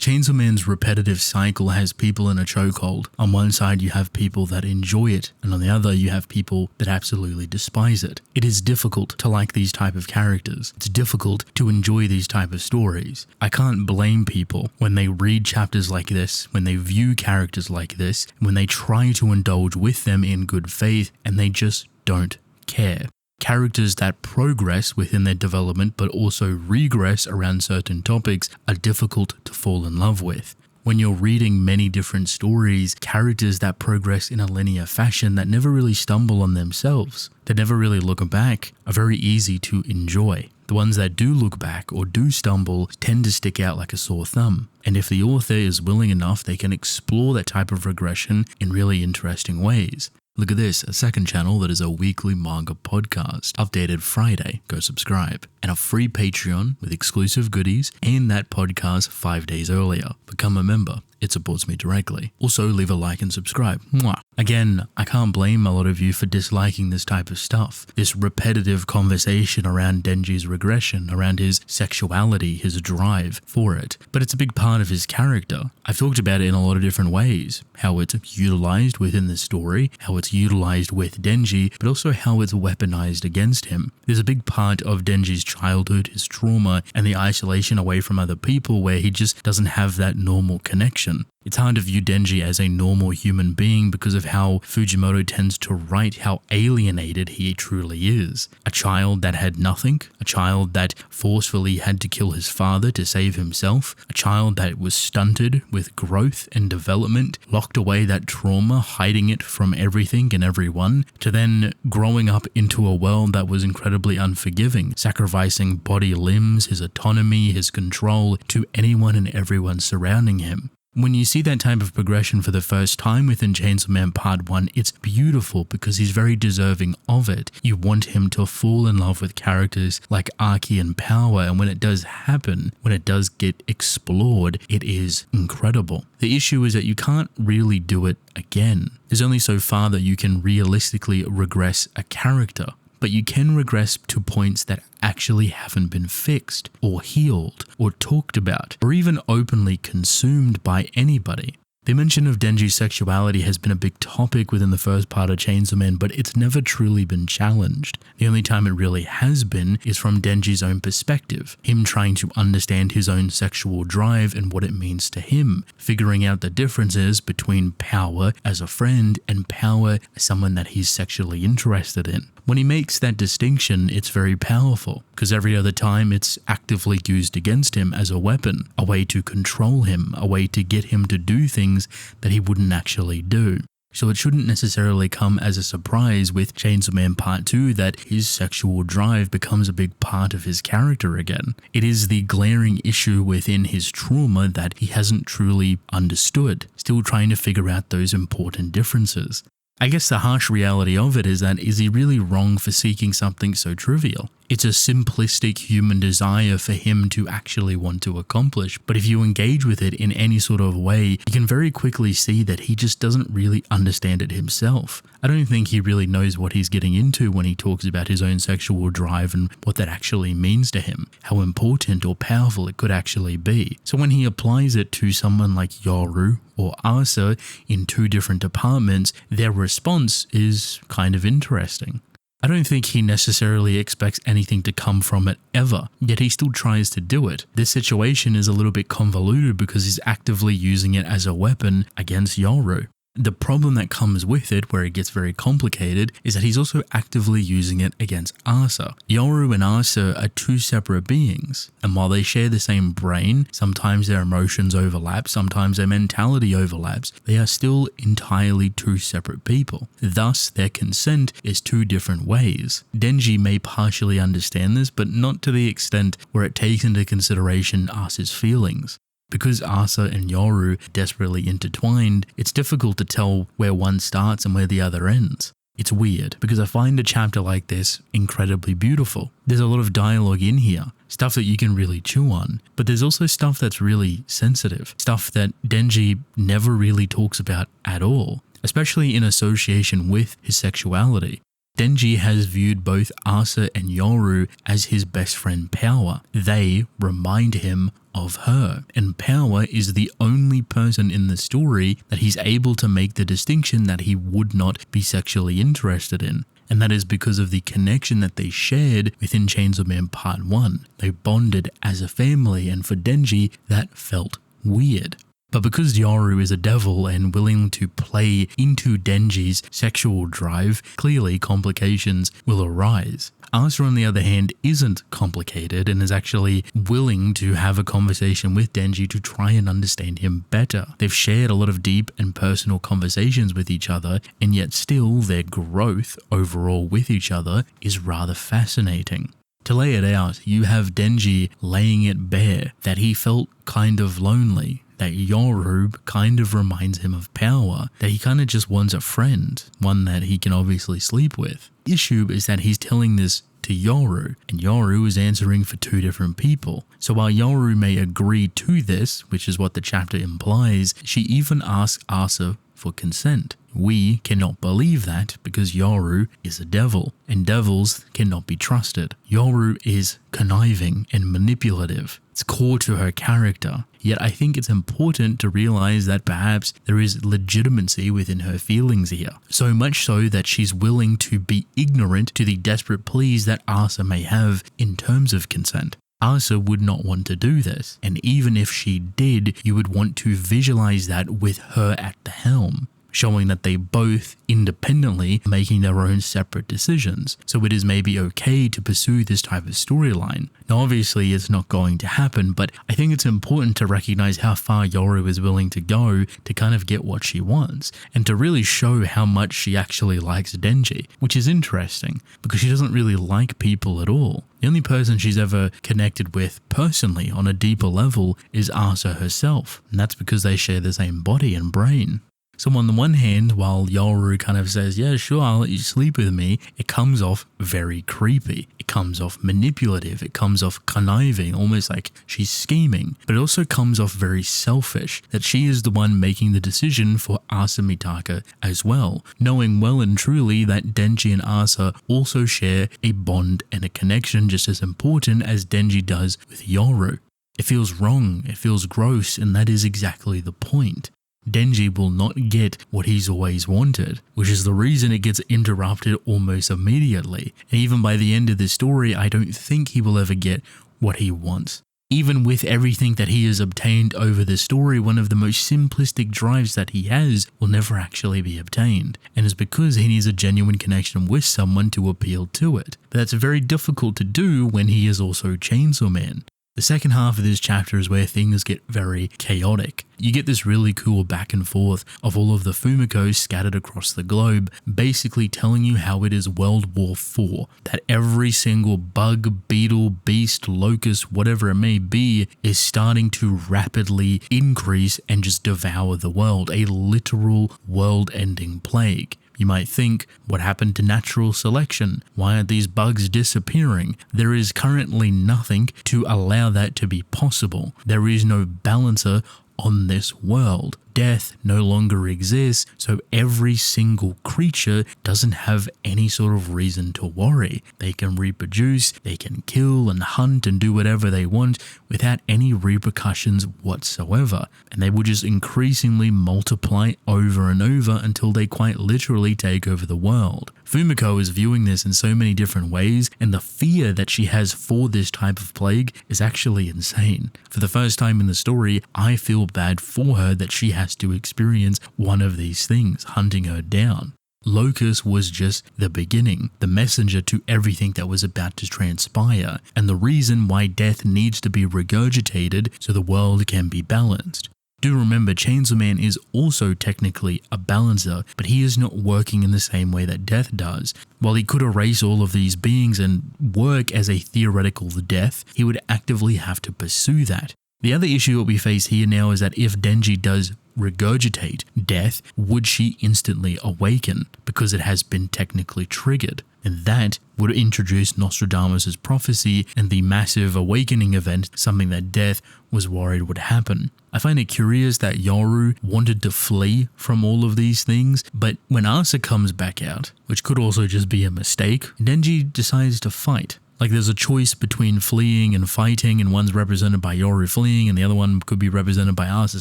Chainsaw Man's repetitive cycle has people in a chokehold. On one side you have people that enjoy it, and on the other you have people that absolutely despise it. It is difficult to like these type of characters. It's difficult to enjoy these type of stories. I can't blame people when they read chapters like this, when they view characters like this, when they try to indulge with them in good faith, and they just don't care. Characters that progress within their development but also regress around certain topics are difficult to fall in love with. When you're reading many different stories, characters that progress in a linear fashion that never really stumble on themselves, that never really look back, are very easy to enjoy. The ones that do look back or do stumble tend to stick out like a sore thumb. And if the author is willing enough, they can explore that type of regression in really interesting ways. Look at this, a second channel that is a weekly manga podcast, updated Friday, go subscribe, and a free Patreon with exclusive goodies and that podcast 5 days earlier. Become a member, it supports me directly. Also leave a like and subscribe. Mwah. Again, I can't blame a lot of you for disliking this type of stuff, this repetitive conversation around Denji's regression, around his sexuality, his drive for it, but it's a big part of his character. I've talked about it in a lot of different ways, how it's utilized within the story, how it's utilized with Denji, but also how it's weaponized against him. There's a big part of Denji's childhood, his trauma, and the isolation away from other people where he just doesn't have that normal connection. It's hard to view Denji as a normal human being because of how Fujimoto tends to write how alienated he truly is. A child that had nothing, a child that forcefully had to kill his father to save himself, a child that was stunted with growth and development, locked away that trauma, hiding it from everything and everyone, to then growing up into a world that was incredibly unforgiving, sacrificing body limbs, his autonomy, his control to anyone and everyone surrounding him. When you see that type of progression for the first time within Chainsaw Man Part 1, it's beautiful because he's very deserving of it. You want him to fall in love with characters like Aki and Power, and when it does happen, when it does get explored, it is incredible. The issue is that you can't really do it again. There's only so far that you can realistically regress a character. But you can regress to points that actually haven't been fixed, or healed, or talked about, or even openly consumed by anybody. The mention of Denji's sexuality has been a big topic within the first part of Chainsaw Man, but it's never truly been challenged. The only time it really has been is from Denji's own perspective, him trying to understand his own sexual drive and what it means to him, figuring out the differences between Power as a friend and Power as someone that he's sexually interested in. When he makes that distinction, it's very powerful, because every other time it's actively used against him as a weapon, a way to control him, a way to get him to do things that he wouldn't actually do. So it shouldn't necessarily come as a surprise with Chainsaw Man Part 2 that his sexual drive becomes a big part of his character again. It is the glaring issue within his trauma that he hasn't truly understood, still trying to figure out those important differences. I guess the harsh reality of it is that, is he really wrong for seeking something so trivial? It's a simplistic human desire for him to actually want to accomplish, but if you engage with it in any sort of way, you can very quickly see that he just doesn't really understand it himself. I don't think he really knows what he's getting into when he talks about his own sexual drive and what that actually means to him, how important or powerful it could actually be. So when he applies it to someone like Yoru or Asa in two different departments, their response is kind of interesting. I don't think he necessarily expects anything to come from it ever, yet he still tries to do it. This situation is a little bit convoluted because he's actively using it as a weapon against Yoru. The problem that comes with it, where it gets very complicated, is that he's also actively using it against Asa. Yoru and Asa are two separate beings, and while they share the same brain, sometimes their emotions overlap, sometimes their mentality overlaps, they are still entirely two separate people. Thus, their consent is two different ways. Denji may partially understand this, but not to the extent where it takes into consideration Asa's feelings. Because Asa and Yoru are desperately intertwined, it's difficult to tell where one starts and where the other ends. It's weird, because I find a chapter like this incredibly beautiful. There's a lot of dialogue in here, stuff that you can really chew on, but there's also stuff that's really sensitive, stuff that Denji never really talks about at all, especially in association with his sexuality. Denji has viewed both Asa and Yoru as his best friend Power. They remind him of her, and Power is the only person in the story that he's able to make the distinction that he would not be sexually interested in. And that is because of the connection that they shared within Chainsaw Man Part 1. They bonded as a family, and for Denji, that felt weird. But because Yoru is a devil and willing to play into Denji's sexual drive, clearly complications will arise. Asa, on the other hand, isn't complicated and is actually willing to have a conversation with Denji to try and understand him better. They've shared a lot of deep and personal conversations with each other, and yet still their growth overall with each other is rather fascinating. To lay it out, you have Denji laying it bare that he felt kind of lonely, that Yoru kind of reminds him of Power, that he kind of just wants a friend, one that he can obviously sleep with. The issue is that he's telling this to Yoru, and Yoru is answering for two different people. So while Yoru may agree to this, which is what the chapter implies, she even asks Asa for consent. We cannot believe that because Yoru is a devil, and devils cannot be trusted. Yoru is conniving and manipulative. It's core to her character. Yet I think it's important to realize that perhaps there is legitimacy within her feelings here. So much so that she's willing to be ignorant to the desperate pleas that Asa may have in terms of consent. Asa would not want to do this, and even if she did, you would want to visualize that with her at the helm, showing that they both independently are making their own separate decisions. So it is maybe okay to pursue this type of storyline. Now obviously it's not going to happen, but I think it's important to recognize how far Yoru is willing to go to kind of get what she wants, and to really show how much she actually likes Denji, which is interesting because she doesn't really like people at all. The only person she's ever connected with personally on a deeper level is Asa herself, and that's because they share the same body and brain. So on the one hand, while Yoru kind of says, yeah, sure, I'll let you sleep with me, it comes off very creepy. It comes off manipulative. It comes off conniving, almost like she's scheming. But it also comes off very selfish, that she is the one making the decision for Asa Mitaka as well, knowing well and truly that Denji and Asa also share a bond and a connection just as important as Denji does with Yoru. It feels wrong, it feels gross, and that is exactly the point. Denji will not get what he's always wanted, which is the reason it gets interrupted almost immediately. And even by the end of the story, I don't think he will ever get what he wants. Even with everything that he has obtained over the story, one of the most simplistic drives that he has will never actually be obtained. And it's because he needs a genuine connection with someone to appeal to it. But that's very difficult to do when he is also Chainsaw Man. The second half of this chapter is where things get very chaotic. You get this really cool back and forth of all of the Fumikos scattered across the globe, basically telling you how it is World War IV, that every single bug, beetle, beast, locust, whatever it may be, is starting to rapidly increase and just devour the world, a literal world-ending plague. You might think, what happened to natural selection? Why are these bugs disappearing? There is currently nothing to allow that to be possible. There is no balancer on this world. Death no longer exists, so every single creature doesn't have any sort of reason to worry. They can reproduce, they can kill and hunt and do whatever they want without any repercussions whatsoever. And they will just increasingly multiply over and over until they quite literally take over the world. Fumiko is viewing this in so many different ways, and the fear that she has for this type of plague is actually insane. For the first time in the story, I feel bad for her that she has to experience one of these things, hunting her down. Locust was just the beginning, the messenger to everything that was about to transpire, and the reason why death needs to be regurgitated so the world can be balanced. Do remember, Chainsaw Man is also technically a balancer, but he is not working in the same way that death does. While he could erase all of these beings and work as a theoretical death, he would actively have to pursue that. The other issue that we face here now is that if Denji does regurgitate death, would she instantly awaken because it has been technically triggered? And that would introduce Nostradamus' prophecy and the massive awakening event, something that Death was worried would happen. I find it curious that Yoru wanted to flee from all of these things, but when Asa comes back out, which could also just be a mistake, Denji decides to fight. Like there's a choice between fleeing and fighting, and one's represented by Yoru fleeing and the other one could be represented by Asa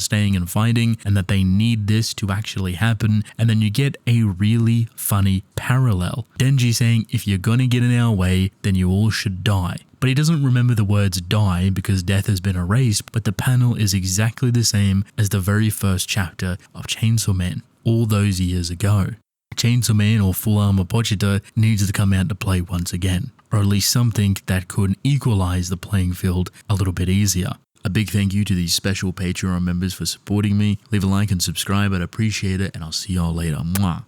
staying and fighting, and that they need this to actually happen. And then you get a really funny parallel. Denji saying, if you're gonna get in our way, then you all should die. But he doesn't remember the words die because death has been erased, but the panel is exactly the same as the very first chapter of Chainsaw Man all those years ago. Chainsaw Man or Full Armor Pochita needs to come out to play once again, or at least something that could equalize the playing field a little bit easier. A big thank you to these special Patreon members for supporting me. Leave a like and subscribe, I'd appreciate it, and I'll see y'all later. Mwah.